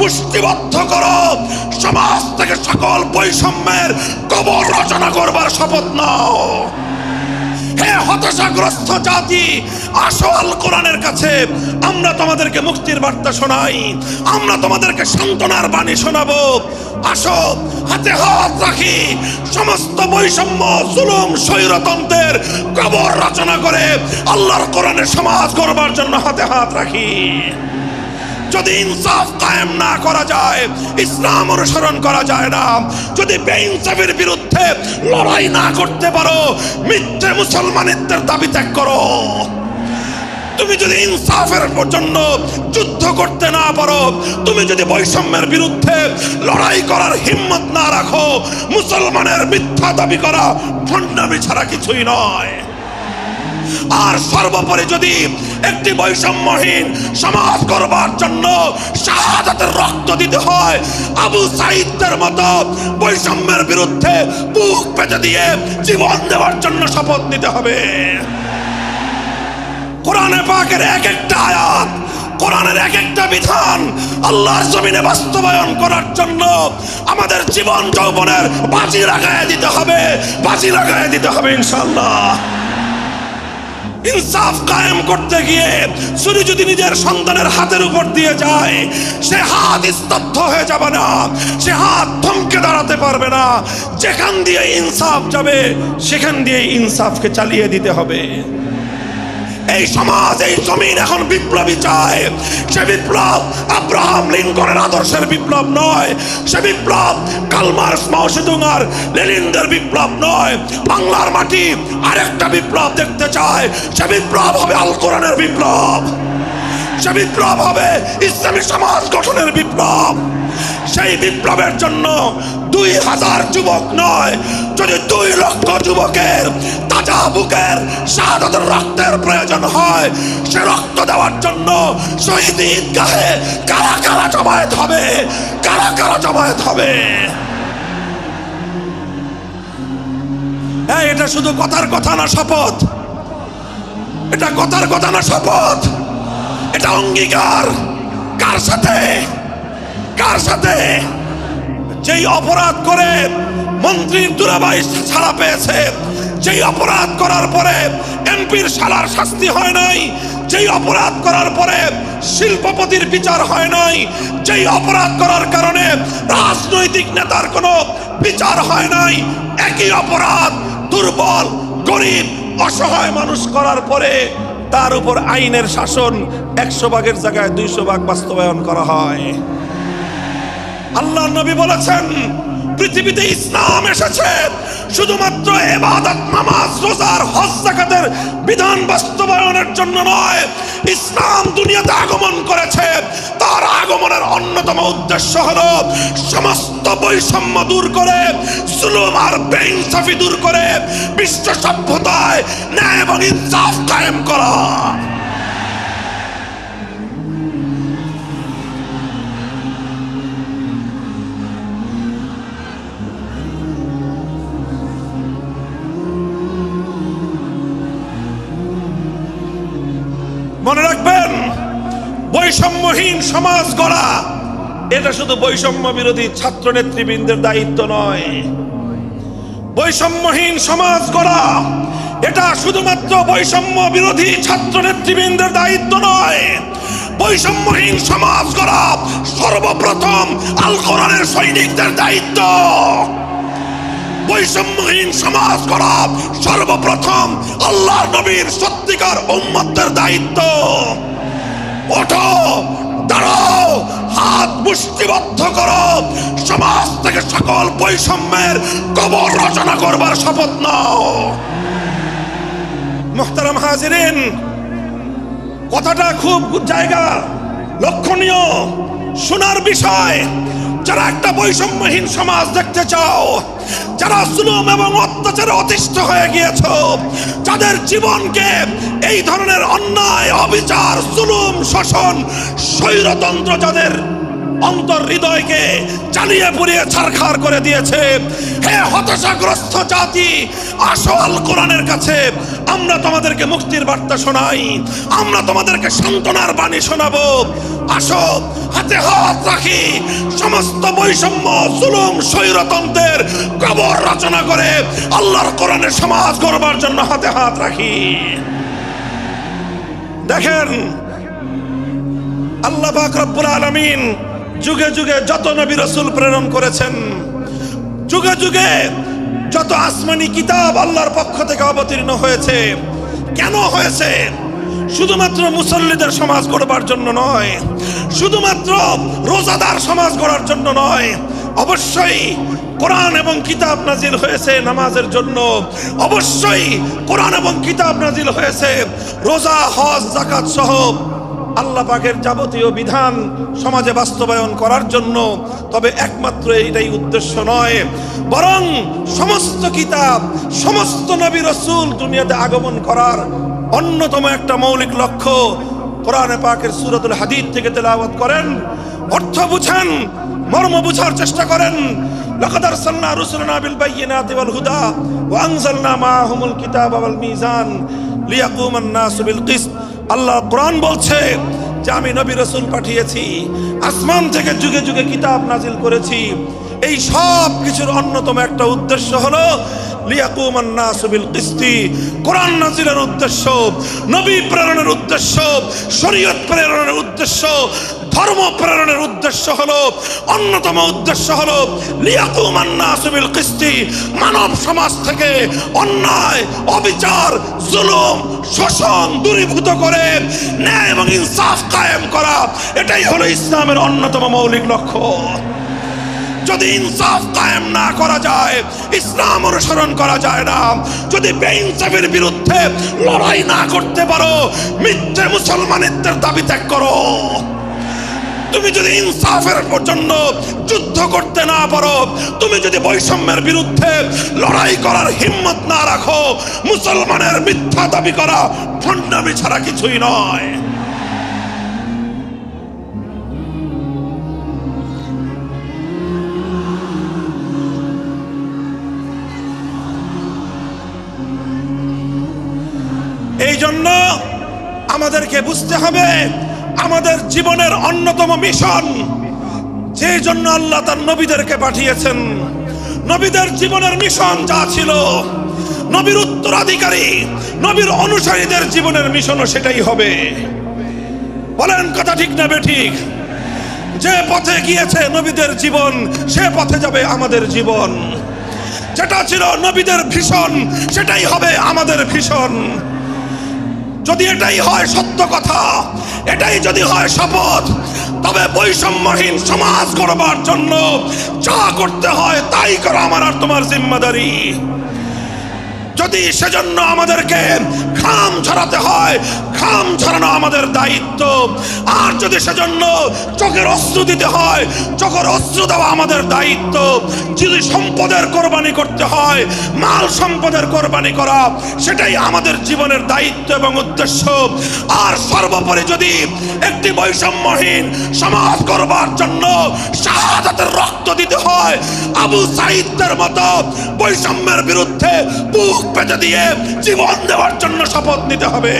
মুষ্টিবদ্ধ করো, সমাজ থেকে সকল বৈষম্যের কবর রচনা করবার শপথ নাও। হে হতাশাগ্রস্ত জাতি, আসো আল কোরআনের কাছে, আমরা তোমাদেরকে মুক্তির বার্তা শোনাই, আমরা তোমাদেরকে সান্ত্বনার বাণী শোনাবো। আসো হাতে হাত রাখি, সমস্ত বৈষম্য, জুলুম, স্বৈরতন্ত্রের কবর রচনা করে আল্লাহর কোরআনের সমাজ গড়বার জন্য হাতে হাত রাখি। যদি ইনসাফ কায়েম না করা যায়, ইসলাম অনুসরণ করা যায় না। যদি বেইনসাফের বিরুদ্ধে লড়াই না করতে পারো, মিথ্যে মুসলমানিত্বের দাবি ত্যাগ করো। তুমি যদি ইনসাফের জন্য যুদ্ধ করতে না পারো, তুমি যদি বৈষম্যের বিরুদ্ধে লড়াই করার হিম্মত না রাখো, মুসলমানের মিথ্যা দাবি করা ভণ্ডামি ছাড়া কিছুই নয়। আর সর্বোপরি যদি একটি বৈষম্যহীন সমাজ করবার জন্য শাহাদাতের রক্ত দিতে হয়, আবু সাঈদের মতো বৈষম্যের বিরুদ্ধে বুক পেতে দিয়ে জীবন দেওয়ার জন্য শপথ নিতে হবে। কোরআনে পাকের এক একটা আয়াত, কোরআনের এক একটা বিধান আল্লাহর জমিনে বাস্তবায়ন করার জন্য আমাদের জীবন যৌবনের বাজি লাগায় দিতে হবে, বাজি লাগায় দিতে হবে ইনশাআল্লাহ। ইনসাফ কায়েম করতে গিয়ে শুধু যদি নিজের সন্তানের হাতের উপর দিয়ে যায়, সে হাত স্তব্ধ হয়ে যাবে না, সে হাত থমকে দাঁড়াতে পারবে না। যেখান দিয়ে ইনসাফ যাবে সেখান দিয়ে ইনসাফকে চালিয়ে দিতে হবে। এই সমাজ, এই জমিন এখন বিপ্লবী চায়। সে বিপ্লব আব্রাহাম লিঙ্কনের আদর্শের বিপ্লব নয়, সে বিপ্লব কার্ল মার্কস, মাও সেতুং আর লেনিনদের বিপ্লব নয়। বাংলার মাটি আরেকটা বিপ্লব দেখতে চায়, সে বিপ্লব হবে আল কোরআনের বিপ্লব, সে বিপ্লব হবে ইসলামী সমাজ গঠনের বিপ্লব। সেই বিপ্লবের জন্য 2000 যুবক নয়, যদি 2 লক্ষ যুবকের তাজা বুকের শাহাদাতের রক্তের প্রয়োজন হয়, সে রক্ত দেওয়ার জন্য শহীদ ঈদগাহে কারা কারা জমায়েত হবে, কারা কারা জমায়েত হবে। এটা শুধু কথার কথা না, শপথ। এটা কথার কথা না, শপথ। এটা অঙ্গীকার। কার সাথে? কার সাথে? যেই অপরাধ করে মন্ত্রীর দুলাভাই ছাড়া পেয়েছে, যেই অপরাধ করার পরে এমপির শালার শাস্তি হয় নাই, যেই অপরাধ করার পরে শিল্পপতির বিচার হয় নাই, যেই অপরাধ করার কারণে রাজনৈতিক নেতার কোনো বিচার হয় নাই, একই অপরাধ দুর্বল, গরিব, অসহায় মানুষ করার পরে তার উপর আইনের শাসন 100 ভাগের জায়গায় 200 ভাগ বাস্তবায়ন করা হয়। আল্লাহর নবী বলেছেন, পৃথিবীতে ইসলাম এসেছে শুধুমাত্র ইবাদত, নামাজ, রোজার, হজ, যাকাতের বিধান বাস্তবায়নের জন্য নয়। ইসলাম দুনিয়াতে আগমন করেছে, তার আগমনের অন্যতম উদ্দেশ্য হলো সমস্ত বৈষম্য দূর করে, জুলুম আর বেইনসাফি দূর করে বিশ্ব সভ্যতায় ন্যায় এবং ইনসাফ কায়েম করা। মনে রাখবেন, বৈষম্যহীন সমাজ গড়া এটা শুধু বৈষম্য বিরোধী ছাত্র নেতৃবৃন্দের দায়িত্ব নয়। বৈষম্যহীন সমাজ গড়া এটা শুধুমাত্র বৈষম্য বিরোধী ছাত্র নেতৃবৃন্দের দায়িত্ব নয়। বৈষম্যহীন সমাজ গড়া সর্বপ্রথম আল কোরআনের সৈনিকদের দায়িত্ব। বৈষম্যহীন সমাজ করা সর্বপ্রথম আল্লাহর নবীর সত্যিকার উম্মতের দায়িত্ব। ওঠো, দাঁড়াও, হাত মুষ্টিবদ্ধ করো, সমাজ থেকে সকল বৈষম্যের কবর রচনা করবার শপথ নাও। মুহতারাম হাজিরিন, কথাটা খুব জায়গা লক্ষণীয়, শোনার বিষয়। যারা একটা বৈষম্যহীন সমাজ দেখতে চাও, যারা জুলুম এবং অত্যাচারে অতিষ্ঠ হয়ে গিয়েছো, যাদের জীবনকে এই ধরনের অন্যায়, অবিচার, জুলুম, শোষণ, স্বৈরতন্ত্র যাদের অন্তর হৃদয়কে জ্বালিয়ে পুড়িয়ে ছারখার করে দিয়েছে, হে হতাশাগ্রস্ত জাতি, আসো আল কোরআনের কাছে, আমরা তোমাদেরকে মুক্তির বার্তা শোনাই, আমরা তোমাদেরকে সান্ত্বনার বাণী শোনাবো। আসো হাতে হাত রাখি, সমস্ত বৈষম্য জুলুম স্বৈরতন্ত্রের কবর রচনা করে আল্লাহর কোরআনের সমাজ গড়বার জন্য হাতে হাত রাখি। দেখেন আল্লাহ পাক রব্বুল আলামিন যুগে যুগে যত নবী রাসূল প্রেরণ করেছেন, যুগে যুগে যত আসমানি কিতাব আল্লাহর পক্ষ থেকে অবতীর্ণ হয়েছে, কেন হয়েছে? শুধুমাত্র মুসল্লিদের সমাজ গড়বার জন্য নয়, শুধুমাত্র রোজাদার সমাজ গড়ার জন্য নয়, অবশ্যই কোরআন এবং কিতাব নাজিল হয়েছে নামাজের জন্য, অবশ্যই কোরআন এবং কিতাব নাজিল হয়েছে রোজা হজ যাকাত সহ আল্লাহ পাকের যাবতীয় বিধান সমাজে বাস্তবায়ন করার জন্য। তবে একমাত্র এইটাই উদ্দেশ্য নয়, বরং সমস্ত কিতাব সমস্ত নবী রাসূল দুনিয়াতে আগমন করার অন্যতম একটা মৌলিক লক্ষ্য। কোরআনে পাকের সূরাতুল হাদীদ থেকে তেলাওয়াত করেন, অর্থ বুঝেন, মর্ম বুঝার চেষ্টা করেন। লাকাদ আরসালনা রুসুলানা বিল বায়িনাতি ওয়াল হুদা ওয়া আনজালনা মাআহুমুল কিতাবা ওয়াল মিজান লিয়াকুমান নাসু বিল কিসত। আল্লাহ কোরআন বলছে যে আমি নবী রাসূল পাঠিয়েছি, আসমান থেকে যুগে যুগে কিতাব নাজিল করেছি। এই সব কিছুর অন্যতম একটা উদ্দেশ্য হলো লিয়াকুমান নাসু বিল কিসতি। কোরআন নাজিলের উদ্দেশ্য, নবী প্রেরণের উদ্দেশ্য, শরীয়ত প্রেরণের উদ্দেশ্য, ধর্ম প্রেরণের উদ্দেশ্য হলো, অন্যতম উদ্দেশ্য হলো লিয়াকুমান নাসু বিল কিসতি। মানব সমাজ থেকে অন্যায়, অবিচার, জুলুম, শোষণ দূরীভূত করে ন্যায় এবং ইনসাফ কায়েম করা, এটাই হলো ইসলামের অন্যতম মৌলিক লক্ষ্য। যদি ইনসাফ কায়েম না করা যায়, ইসলাম অনুসরণ করা যায় না। যদি বেইনসাফের বিরুদ্ধে লড়াই না করতে পারো, মিথ্যে মুসলমানিত্বের দাবি ত্যাগ করো। তুমি যদি ইনসাফের জন্য যুদ্ধ করতে না পারো, তুমি যদি বৈষম্যের বিরুদ্ধে লড়াই করার হিম্মত না রাখো, মুসলমানের মিথ্যা দাবি করা ভণ্ডামি ছাড়া কিছুই নয়। এই জন্য আমাদেরকে বুঝতে হবে আমাদের জীবনের অন্যতম মিশন, যে জন্য আল্লাহ তার নবীদেরকে পাঠিয়েছেন, নবীদের জীবনের মিশন যা ছিল, নবীর উত্তরাধিকারী নবীর অনুসারীদের জীবনের মিশনও সেটাই হবে। বলেন কথা ঠিক না বেঠিক? যে পথে গিয়েছে নবীদের জীবন, সে পথে যাবে আমাদের জীবন। যেটা ছিল নবীদের ভীষণ, সেটাই হবে আমাদের ভীষণ। যদি এটাই হয় সত্য কথা, এটাই যদি হয় শপথ, তবে বৈষম্যহীন সমাজ গড়বার জন্য যা করতে হয় তাই করা আমার আর তোমার জিম্মাদারি। যদি সেজন্য আমাদেরকে ঘাম ঝরাতে হয়, ঘাম ঝরানো আমাদের দায়িত্ব। আর যদি সেজন্য চোখের অস্ত্র দিতে হয়, চোখের অস্ত্র দেওয়া আমাদের দায়িত্ব। যদি সম্পদের কোরবানি করতে হয়, মাল সম্পদের কোরবানি করা, সেটাই আমাদের জীবনের দায়িত্ব এবং উদ্দেশ্য। আর সর্বোপরি যদি একটি বৈষম্যহীন সমাজ গড়বার জন্য শাহাদাতের রক্ত দিতে হয়, আবু সাঈদের মতো বৈষম্যের বিরুদ্ধে বুক পেতে দিয়ে জীবন দেওয়ার জন্য শপথ নিতে হবে।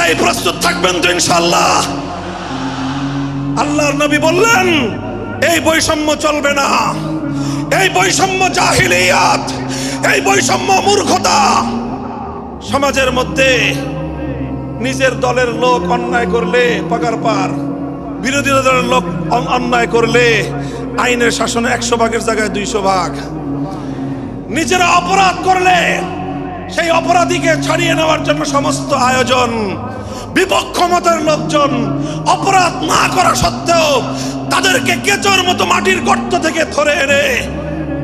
এই প্রস্তুত থাকবেন তো ইনশাআল্লাহ? আল্লাহর নবী বললেন এই বৈষম্য চলবে না, এই বৈষম্য জাহিলিয়াত, এই বৈষম্য মূর্খতা। সমাজের মধ্যে নিজের দলের লোক অন্যায় করলে পাগার পার, বিরোধী দলের লোক অন্যায় করলে আইনের শাসনে 100 ভাগের জায়গায় 200 ভাগ। নিজেরা অপরাধ করলে সেই অপরাধীকে ছাড়িয়ে নেওয়ার জন্য সমস্ত আয়োজন। বিপক্ষ মতের লোকজন অপরাধ না করা সত্ত্বেও তাদেরকে কেচোর মতো মাটির গর্ত থেকে ধরে এনে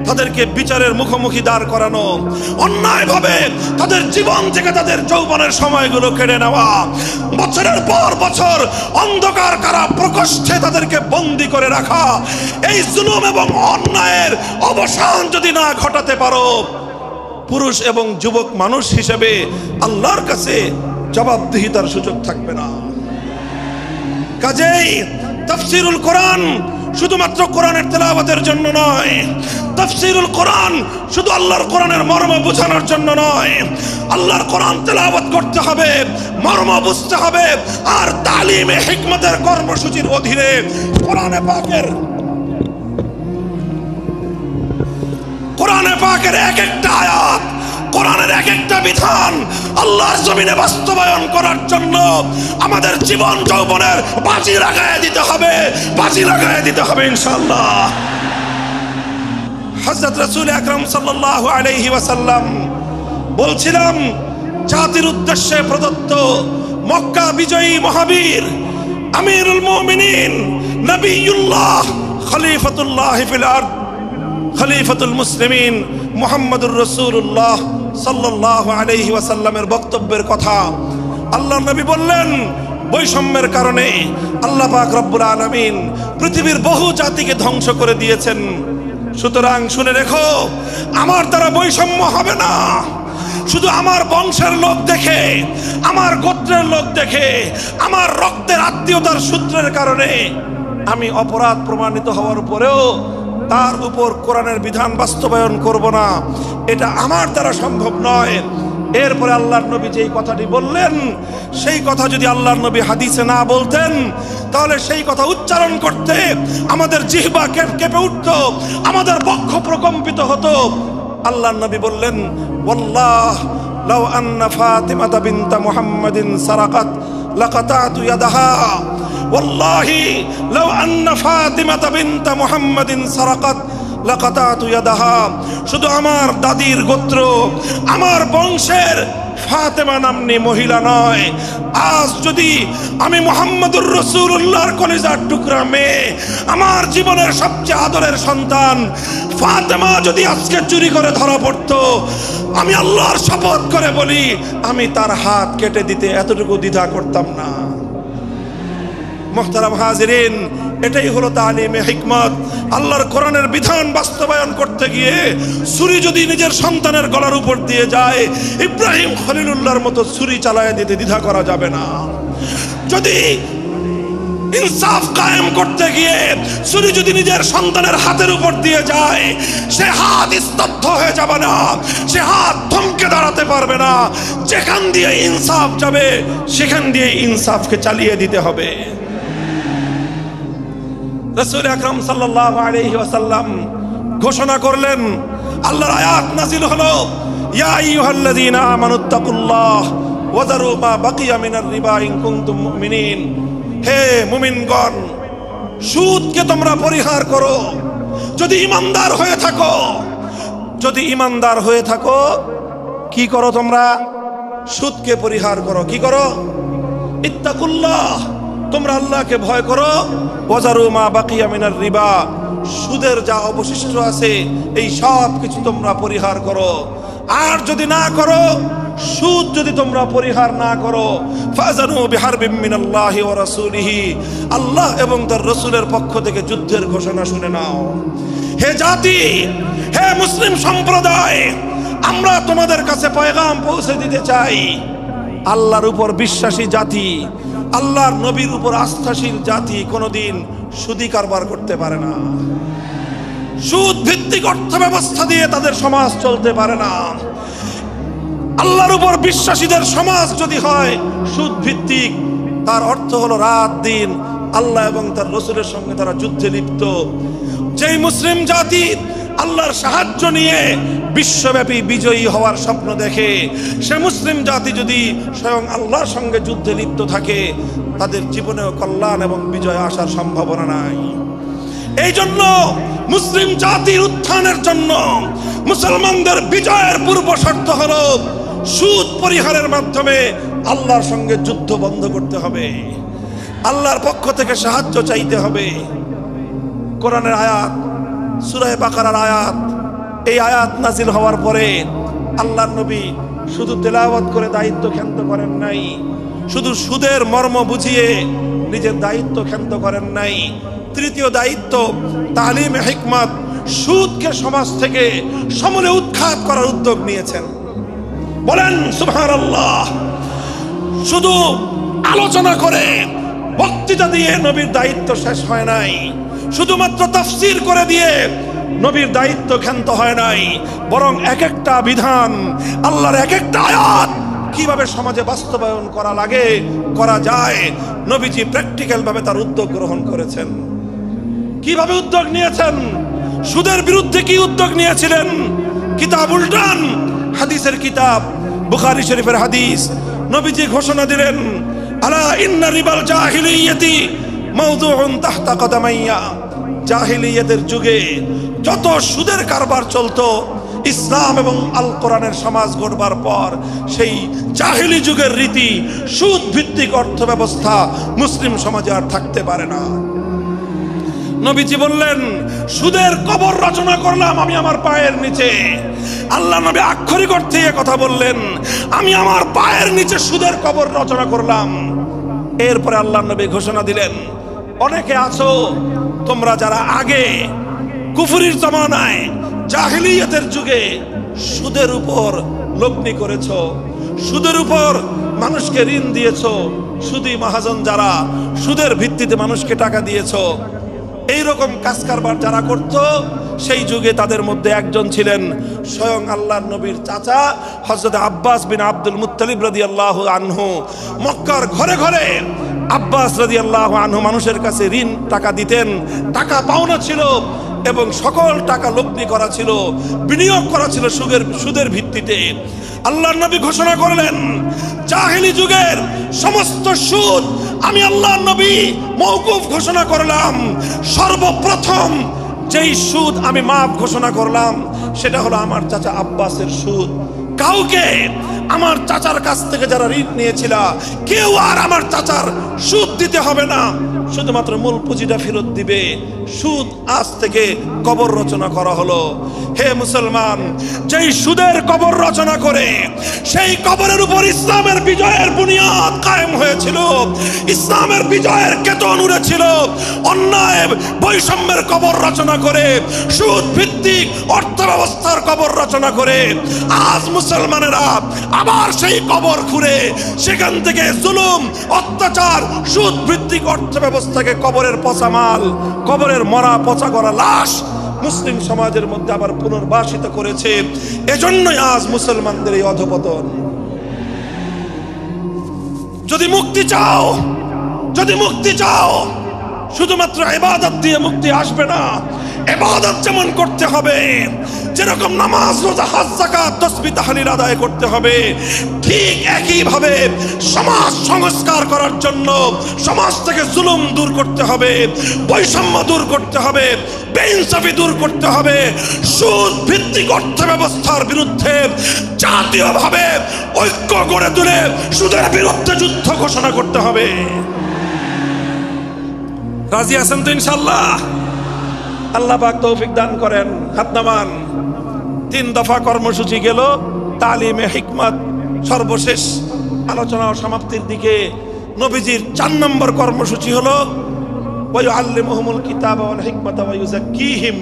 তাদেরকে বিচারের মুখোমুখি দাঁড় করানো, অন্যায়ভাবে তাদের জীবন থেকে তাদের যৌবনের সময়গুলো কেড়ে নেওয়া, বছরের পর বছর অন্ধকার কারা প্রকোষ্ঠে তাদেরকে বন্দী করে রাখা। এই জুলুম এবং অন্যায়ের অবসান যদি না ঘটাতে পারো, পুরুষ এবং যুবক মানুষ হিসেবে আল্লাহর কাছে জবাবদিহিতার সুযোগ থাকবে না। কাজেই তাফসীরুল কোরআন শুধুমাত্র কোরআনের তেলাওয়াতের জন্য নয়, তাফসীরুল কোরআন শুধু আল্লাহর কোরআনের মর্ম বোঝানোর জন্য নয়। আল্লাহর কোরআন তেলাওয়াত করতে হবে, মর্ম বুঝতে হবে, আর তালিমে হিকমতের কর্মসূচির অধীনে কোরআনে পাকের এক একটা আয়াত, কোরআনের এক একটা বিধান আল্লাহর জমিনে বাস্তবায়ন করার জন্য আমাদের জীবন যৌবনের বাজি লাগায় দিতে হবে ইনশাআল্লাহ। হযরত রাসূল আকরাম সাল্লাল্লাহু আলাইহি ওয়াসাল্লাম বলছিলাম, জাতির উদ্দেশ্যে প্রদত্ত মক্কা বিজয়ী মহাবীর আমিরুল মুমিনিন নবিয়ুল্লাহ খলিফাতুল্লাহ ফিল আরদ খলিফাতুল মুসলিমিন মুহাম্মদুর রাসূলুল্লাহ সাল্লাল্লাহু আলাইহি ওয়াসাল্লামের বক্তব্যের কথা আল্লাহর নবী বললেন, বৈষম্যের কারণে আল্লাহ পাক রব্বুল আলামিন পৃথিবীর বহু জাতিকে ধ্বংস করে দিয়েছেন। সুতরাং শুনে রেখো, আমার দ্বারা বৈষম্য হবে না। শুধু আমার বংশের লোক দেখে, আমার গোত্রের লোক দেখে, আমার রক্তের আত্মীয়তার সূত্রের কারণে আমি অপরাধ প্রমাণিত হওয়ার পরেও তার উপর কোরআনের বিধান বাস্তবায়ন করব না, এটা আমার দ্বারা সম্ভব নয়। এরপরে আল্লাহর নবী যেই কথাটি বললেন, সেই কথা যদি আল্লাহর নবী হাদিসে না বলতেন, তাহলে সেই কথা উচ্চারণ করতে আমাদের জিহ্বা কেঁপে উঠত, আমাদের বক্ষ প্রকম্পিত হতো। আল্লাহর নবী বললেন, ওয়াল্লাহ লাউ আন্না ফাতিমাতা বিনতা মুহাম্মাদিন সারাকাত লাকাতাতু ইয়াদাহা, ওয়াল্লাহি লাউ আন্না ফাতিমাতা বিনতা মুহাম্মাদিন সারাকাত লাকাতাতু ইয়াদাহা। শুধু আমার দাদির গোত্র, আমার বংশের ফাতেমা নামনি মহিলা নয়, আজ যদি আমি মুহাম্মদুর রাসূলুল্লাহর কলিজার টুকরা মেয়ে, আমার জীবনের সবচেয়ে আদরের সন্তান ফাতেমা যদি আজকে চুরি করে ধরা পড়তো, আমি আল্লাহর শপথ করে বলি, আমি তার হাত কেটে দিতে এতটুকু দ্বিধা করতাম না। মুহতারাম হাজিরিন, এটাই হলো তালিমে হিকমত। আল্লাহর কোরআনের বিধান বাস্তবায়ন করতে গিয়ে ছুরি যদি নিজের সন্তানের গলার উপর দিয়ে যায়, ইব্রাহিম খলিলুল্লাহর মতো ছুরি চালায় দিতে দ্বিধা করা যাবে না। যদি ইনসাফ কায়েম করতে গিয়ে ছুরি যদি নিজের সন্তানের হাতের উপর দিয়ে যায়, সে হাত স্তব্ধ হয়ে যাবে না, সে হাত থমকে দাঁড়াতে পারবে না। যেখান দিয়ে ইনসাফ যাবে, সেখান দিয়ে ইনসাফকে চালিয়ে দিতে হবে। রাসূল আকরাম সাল্লাল্লাহু আলাইহি ওয়াসাল্লাম ঘোষণা করলেন, আল্লাহর আয়াত নাযিল হলো, ইয়া আইয়ুহাল্লাযীনা আমানুত্তাকুল্লাহ ওয়া যারু মা বাকিয়া মিনার রিবা ইন কুনতুম মুমিনিন। হে মুমিনগণ, সুদকে তোমরা পরিহার করো যদি ঈমানদার হয়ে থাকো। যদি ঈমানদার হয়ে থাকো, কি করো তোমরা? সুদকে পরিহার করো। কি করো? ইত্তাকুল্লাহ, তোমরা আল্লাহকে ভয় করো। ওয়াজারু মা বাকিয়া মিনার রিবা, সুদের যা অবশিষ্ট আছে এই সব কিছু তোমরা পরিহার করো। আর যদি না করো, সুদ যদি তোমরা পরিহার না করো, ফাজানু বিহারবিম মিনাল্লাহি ওয়া রাসূলিহি, আল্লাহ এবং তার রাসূলের পক্ষ থেকে যুদ্ধের ঘোষণা শুনে নাও। হে জাতি, হে মুসলিম সম্প্রদায়, আমরা তোমাদের কাছে পয়গাম পৌঁছে দিতে চাই, আল্লাহর উপর বিশ্বাসী জাতি, আল্লাহর নবীর উপর আস্থাশীল জাতি কোনোদিন সুদি কারবার করতে পারে না। সুদ ভিত্তিক অর্থ ব্যবস্থা দিয়ে তাদের সমাজ চলতে পারে না। আল্লাহর উপর বিশ্বাসীদের সমাজ যদি হয় সুদ ভিত্তিক, তার অর্থ হলো রাত দিন আল্লাহ এবং তার রাসূলের সঙ্গে তারা যুদ্ধে লিপ্ত। যেই মুসলিম জাতি আল্লাহর সাহায্য নিয়ে বিশ্বব্যাপী বিজয়ী হওয়ার স্বপ্ন দেখে, সে মুসলিম জাতি যদি স্বয়ং আল্লাহর সঙ্গে যুদ্ধে লিপ্ত থাকে, তাদের জীবনেও কল্যাণ এবং বিজয় আসার সম্ভাবনা নাই। এই জন্য মুসলিম জাতির উত্থানের জন্য, মুসলমানদের বিজয়ের পূর্ব শর্ত হলো সুদ পরিহারের মাধ্যমে আল্লাহর সঙ্গে যুদ্ধ বন্ধ করতে হবে, আল্লাহর পক্ষ থেকে সাহায্য চাইতে হবে। কোরআনের আয়াত, সূরা বাকারার আয়াত, এই আয়াত নাজিল হওয়ার পরে আল্লাহর নবী শুধু তেলাওয়াত করে দায়িত্ব ক্ষান্ত করেন নাই, শুধু সুদের মর্ম বুঝিয়ে নিজের দায়িত্ব ক্ষান্ত করেন নাই। তৃতীয় দায়িত্ব তালিমে হিকমত, সুদকে সমাজ থেকে সমূলে উৎখাত করার উদ্যোগ নিয়েছেন। বলেন সুবহানাল্লাহ। শুধু আলোচনা করে বক্তৃতা দিয়ে নবীর দায়িত্ব শেষ হয় নাই, শুধুমাত্র তাফসীর করে দিয়ে নবীর দায়িত্ব ক্ষান্ত হয় নাই, বরং এক একটা বিধান, আল্লাহর এক একটা আয়াত কিভাবে সমাজে বাস্তবায়ন করা লাগে, করা যায়, নবীজি প্র্যাকটিক্যাল ভাবে তার উদ্যোগ গ্রহণ করেছেন। কিভাবে উদ্যোগ নিয়েছেন? সুদের বিরুদ্ধে কি উদ্যোগ নিয়েছিলেন? কিতাব উল্টান, হাদিসের কিতাব, বুখারী শরীফের হাদিস, নবীজি ঘোষণা দিলেন, আলা ইন্না রিবাল জাহিলিয়াতি মাওদুউন তাহতা কদামাইয়া। জাহিলিয়াতের যুগে যত সুদের কারবার চলতো, ইসলাম এবং আল কোরআনের সমাজ গড়বার পর সেই জাহিলি যুগের রীতি, সুদ ভিত্তিক অর্থ ব্যবস্থা মুসলিম সমাজে আর থাকতে পারে না। নবীজি বললেন, সুদের কবর রচনা করলাম আমি আমার পায়ের নিচে। আল্লাহ নবী আক্ষরিক অর্থে এ কথা বললেন, আমি আমার পায়ের নিচে সুদের কবর রচনা করলাম। এরপরে আল্লাহ নবী ঘোষণা দিলেন, অনেকে আছো তোমরা যারা আগে কুফরির জমানায় জাহিলিয়াতের যুগে সুদের উপর লগ্নি করেছো, সুদের উপর মানুষকে ঋণ দিয়েছো, সুদী মহাজন যারা সুদের ভিত্তিতে মানুষকে টাকা দিয়েছো, এইরকম কাজ কারবার যারা করত, সেই যুগে তাদের মধ্যে একজন ছিলেন স্বয়ং আল্লাহর নবীর চাচা হযরত আব্বাস বিন আব্দুল মুত্তালিব রাদিয়াল্লাহু আনহু। মক্কার ঘরে ঘরে আব্বাস রাদিয়াল্লাহু আনহু মানুষের কাছে ঋণ টাকা দিতেন, টাকা পাওনা ছিল এবং সকল টাকা লগ্নি করা ছিল, বিনিয়োগ করা ছিল সুদের ভিত্তিতে। আল্লাহর নবী ঘোষণা করলেন, জাহেলি যুগের সমস্ত সুদ আমি আল্লাহর নবী মওকুফ ঘোষণা করলাম। সর্বপ্রথম যেই সুদ আমি মাফ ঘোষণা করলাম সেটা হলো আমার চাচা আব্বাসের সুদ। কাউকে আমার চাচার কাছ থেকে যারা ঋণ নিয়েছিল, কেউ আর আমার চাচার সুদ দিতে হবে না, শুধুমাত্র মূল পুঁজিটা ফেরত দিবে। সুদ আজ থেকে কবর রচনা করা হলো। হে মুসলমান, যেই সুদের কবর রচনা করে সেই কবরের উপর ইসলামের বিজয়ের বুনিয়াদ কায়েম হয়েছিল, ইসলামের বিজয়ের কেতন উড়েছিল। অন্যায় বৈষম্যের কবর রচনা করে, সুদ ভিত্তিক অর্থ ব্যবস্থার কবর রচনা করে আজ মুসলমানেরা আবার সেই কবর খুঁড়ে সেখান থেকে জুলুম, অত্যাচার, সুদ ভিত্তিক অর্থ ব্যবস্থাকে কবরের পচা মাল, কবরের মরা পচা করা লাশ মুসলিম সমাজের মধ্যে আবার পুনর্বাসিত করেছে। এজন্যই আজ মুসলমানদের এই অধপতন। যদি মুক্তি চাও, যদি মুক্তি চাও, শুধুমাত্র ইবাদত দিয়ে মুক্তি আসবে না। ইবাদত যেমন করতে হবে, যেরকম নামাজ, রোজা, হজ, যাকাত, তাসবিহ, তাহলিল আদায় করতে হবে, ঠিক একই ভাবে সমাজ সংস্কার করার জন্য সমাজ থেকে জুলুম দূর করতে হবে, বৈষম্য দূর করতে হবে, বেইনসাফি দূর করতে হবে, সুদ ভিত্তিক অর্থ ব্যবস্থার বিরুদ্ধে জাতীয়ভাবে ঐক্য গড়ে তুলে সুদের বিরুদ্ধে যুদ্ধ ঘোষণা করতে হবে। রাজি আছেন তো ইনশাআল্লাহ? আল্লাহ পাক তৌফিক দান করেন। হাত নামান। 3 দফা কর্মসূচি গেল, তালিমে হিকমত সর্বশেষ আলোচনা ও সমাপ্তির দিকে। নবীজির 4 নম্বর কর্মসূচি হলো ওয়ায়ুআল্লিমুহুমুল কিতাবা ওয়াল হিকমাতা ওয়া ইউযাক্কিহিম।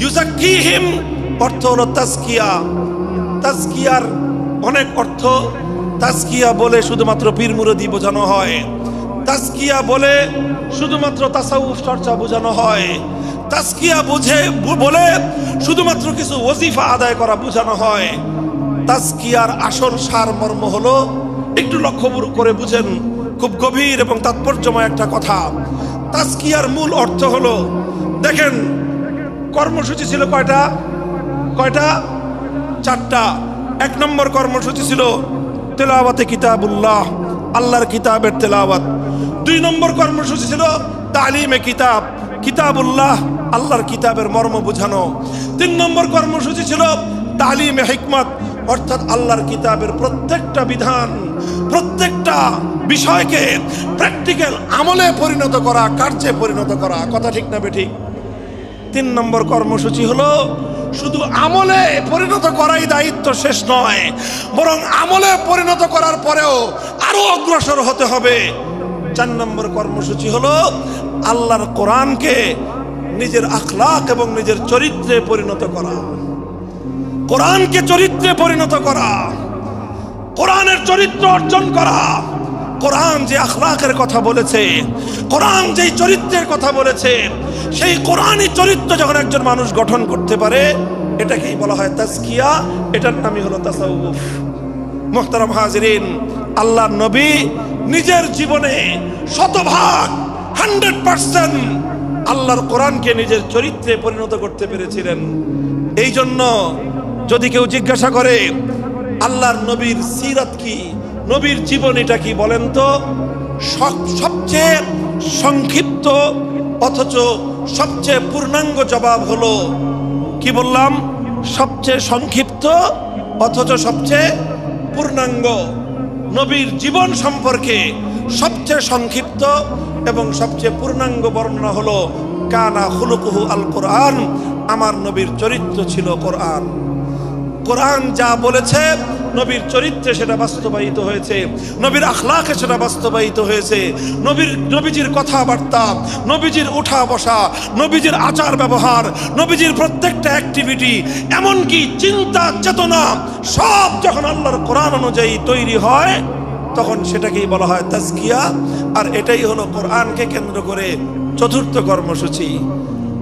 ইউযাক্কিহিম অর্থ হলো তাজকিয়া। তাজকিয়ার অনেক অর্থ। তাজকিয়া বলে শুধুমাত্র পীর মুরিদি বোঝানো হয়, তাজকিয়া বলে শুধুমাত্র তাসাউফ চর্চা বোঝানো হয়, তাজকিয়া বলে শুধুমাত্র কিছু ওজিফা আদায় করা বোঝানো হয়। তাজকিয়ার আসল সারমর্ম হলো, একটু লক্ষ্য করে বুঝেন, খুব গভীর এবং তাৎপর্যময় একটা কথা। তাজকিয়ার মূল অর্থ হলো, দেখেন কর্মসূচি ছিল কয়টা? 4টা। 1 নম্বর কর্মসূচি ছিল তেলাওয়াতে কিতাবুল্লাহ, আল্লাহর কিতাবের তেলাওয়াত। 2 নম্বর কর্মসূচি ছিল তালিমে কিতাব, কিতাবুল্লাহ, আল্লাহর কিতাবের মর্ম বোঝানো। 3 নম্বর কর্মসূচি ছিল তালিমে হিকমত, অর্থাৎ আল্লাহর কিতাবের প্রত্যেকটা বিধান, প্রত্যেকটা বিষয়কে প্র্যাকটিক্যাল আমলে পরিণত করা, কার্যে পরিণত করা। কথা ঠিক না বেঠিক? 3 নম্বর কর্মসূচি হলো শুধু আমলে পরিণত করাই দায়িত্ব শেষ নয়, বরং আমলে পরিণত করার পরেও আরো অগ্রসর হতে হবে। 4 নম্বর কর্মসূচি হলো আল্লাহর কোরআনকে নিজের আখলাক এবং নিজের চরিত্রে পরিণত করা। কোরআনকে চরিত্রে পরিণত করা, কোরআনের চরিত্র অর্জন করা, কোরআন যে আখলাকের কথা বলেছে, কোরআন যেই চরিত্রের কথা বলেছে, সেই কোরআনই চরিত্র যখন একজন মানুষ গঠন করতে পারে, এটাকেই বলা হয় তাজকিয়া, এটার নামই হলো তাসাউফ। মুহতারাম হাজিরিন, আল্লাহর নবী নিজের জীবনে 100% 100% আল্লাহর কোরআনকে নিজের চরিত্রে পরিণত করতে পেরেছিলেন। এই জন্য যদি কেউ জিজ্ঞাসা করে আল্লাহর নবীর সিরাত কি, নবীর জীবনীটা কি, বলেন তো সবচেয়ে সংক্ষিপ্ত অথচ সবচেয়ে পূর্ণাঙ্গ জবাব হলো, কি বললাম, সবচেয়ে সংক্ষিপ্ত অথচ সবচেয়ে পূর্ণাঙ্গ। নবীর জীবন সম্পর্কে সবচেয়ে সংক্ষিপ্ত এবং সবচেয়ে পূর্ণাঙ্গ বর্ণনা হলো কানা খুলুকুহু আল কোরআন, আমার নবীর চরিত্র ছিল কোরআন। কোরআন যা বলেছে নবীর চরিত্রে সেটা বাস্তবায়িত হয়েছে, নবীর আখলাকে সেটা বাস্তবায়িত হয়েছে। নবীজির কথাবার্তা, নবীজির উঠা বসা, নবীজির আচার ব্যবহার, নবীজির প্রত্যেকটা অ্যাক্টিভিটি, এমনকি চিন্তা চেতনা সব যখন আল্লাহর কোরআন অনুযায়ী তৈরি হয়, তখন সেটাকেই বলা হয় তাজকিয়া। আর এটাই হলো কোরআনকে কেন্দ্র করে চতুর্থ কর্মসূচি।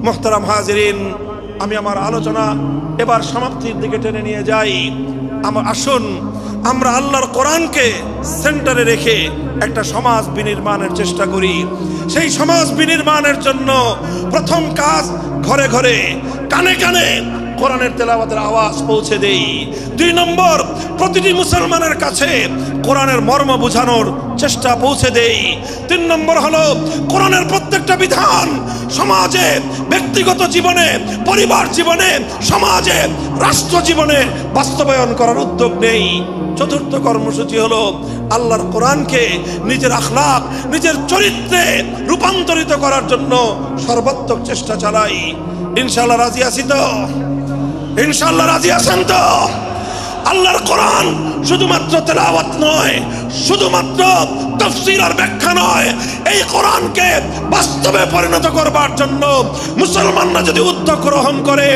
মুহতারাম হাজিরিন, আমি আমার আলোচনা এবার সমাপ্তির দিকে টেনে নিয়ে যাই। আসুন আমরা আল্লাহর কোরআনকে সেন্টারে রেখে একটা সমাজ বিনির্মাণের চেষ্টা করি। সেই সমাজ বিনির্মাণের জন্য প্রথম কাজ, ঘরে ঘরে কানে কানে কোরআনের তেলাওয়াতের আওয়াজ পৌঁছে দেই। 2 নম্বর, প্রতিটি মুসলমানের কাছে কোরআনের মর্ম বোঝানোর চেষ্টা পৌঁছে দেই। 3 নম্বর হলো কোরআনের প্রত্যেকটা বিধান সমাজে, ব্যক্তিগত জীবনে, পরিবার জীবনে, সমাজে, রাষ্ট্র জীবনে বাস্তবায়ন করার উদ্যোগ নেই। চতুর্থ কর্মসূচি হলো আল্লাহর কোরআনকে নিজের আখলাক, নিজের চরিত্রে রূপান্তরিত করার জন্য সর্বাত্মক চেষ্টা চালাই। ইনশাআল্লাহ রাজি আছি তো? ইনশাআল্লাহ রাজি আছেন তো? আল্লাহর কোরআন শুধুমাত্র তেলাওয়াত নয়, শুধুমাত্র তাফসীর আর ব্যাখ্যা নয়, এই কোরআনকে বাস্তবে পরিণত করবার জন্য মুসলমানরা যদি উদ্যোগ গ্রহণ করে,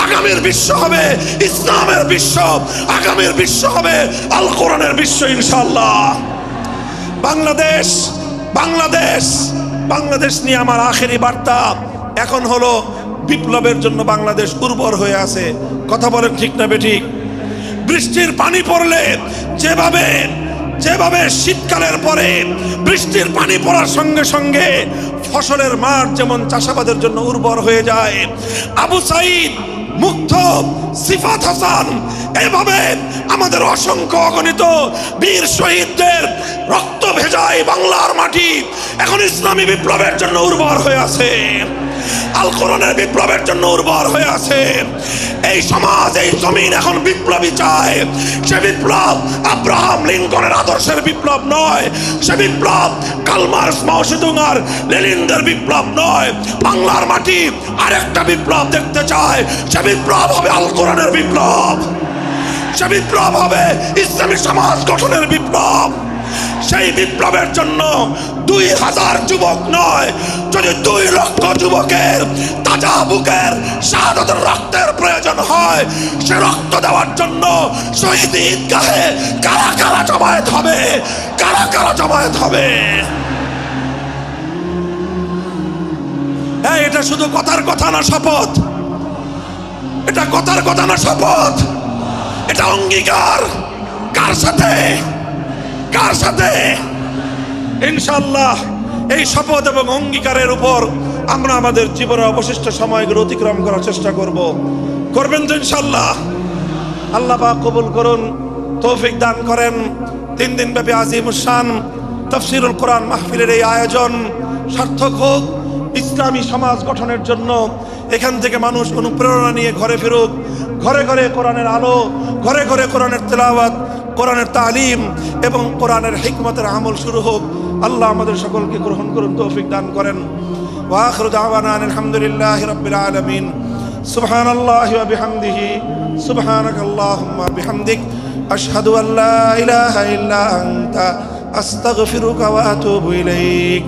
আগামীর বিশ্ব হবে ইসলামের বিশ্ব, আগামীর বিশ্ব হবে আল কোরআনের বিশ্ব ইনশাআল্লাহ। বাংলাদেশ বাংলাদেশ বাংলাদেশ নিয়ে আমার আখেরি বার্তা এখন হলো, বিপ্লবের জন্য বাংলাদেশ উর্বর হয়ে আছে। কথা বলেন ঠিক না বেঠিক? বৃষ্টির পানি পড়লে যেভাবে শীতকালের পরে বৃষ্টির পানি পড়ার সঙ্গে সঙ্গে ফসলের মাঠ যেমন চাষাবাদের জন্য উর্বর হয়ে যায়, আবু সাইদ, মুগ্ধ, সিফাত হাসান, এভাবে আমাদের অসংখ্য অগণিত বীর শহীদদের রক্ত ভেজায় বাংলার মাটি এখন ইসলামী বিপ্লবের জন্য উর্বর হয়ে আছে, আল কোরআনের বিপ্লবের জন্য উর্বর হয়ে আছে। এই সমাজ, এই জমিন এখন বিপ্লবী চায়। সে বিপ্লব আব্রাহাম লিঙ্কনের আদর্শের বিপ্লব নয়, সে বিপ্লব কার্ল মার্কস, মাও সেতুং আর লেনিনদের বিপ্লব নয়। বাংলার মাটি আরেকটা বিপ্লব দেখতে চায়, সে বিপ্লব হবে আল কোরআনের বিপ্লব, সে বিপ্লব হবে ইসলামী সমাজ গঠনের বিপ্লব। সেই বিপ্লবের জন্য 2000 যুবক নয়, যদি 2 লক্ষ যুবকের তাজা বুকের শাহাদাতের রক্তের প্রয়োজন হয়, সে রক্ত দেওয়ার জন্য শহীদ ঈদগাহে কারা কারা জমায়েত হবে, কারা কারা জমায়েত হবে। এটা শুধু কথার কথা না, শপথ। এটা কথার কথা না, শপথ। এটা অঙ্গীকার। কার সাথে? কার সাথে? ইনশাআল্লাহ এই শপথ এবং অঙ্গীকারের উপর আমরা আমাদের জীবনের অবশিষ্ট সময়গুলো অতিক্রম করার চেষ্টা করব। করবেন তো ইনশাআল্লাহ? আল্লাহ পাক কবুল করুন, তৌফিক দান করেন। 3 দিন ব্যাপী আজিমুস শান তাফসীরুল কোরআন মাহফিলের এই আয়োজন সার্থক হোক, ইসলামী সমাজ গঠনের জন্য এখান থেকে মানুষ অনুপ্রেরণা নিয়ে ঘরে ফিরুক, ঘরে ঘরে কোরআনের আলো, ঘরে ঘরে কোরআনের তেলাওয়াত, কোরআনের তালিম এবং কোরআনের হিকমতের আমল শুরু হোক। আল্লাহ আমাদের সকলকে গ্রহণ করুন, তৌফিক দান করেন। ওয়া আখিরু দাওয়ানা আলহামদুলিল্লাহি রাব্বিল আলামিন। সুবহানাল্লাহি ওয়া বিহামদিহি, সুবহানাকাল্লাহুম্মা বিহামদিক, আশহাদু আল্লা ইলাহা ইল্লা আনতা আস্তাগফিরুকা ওয়া আতুবু ইলাইক।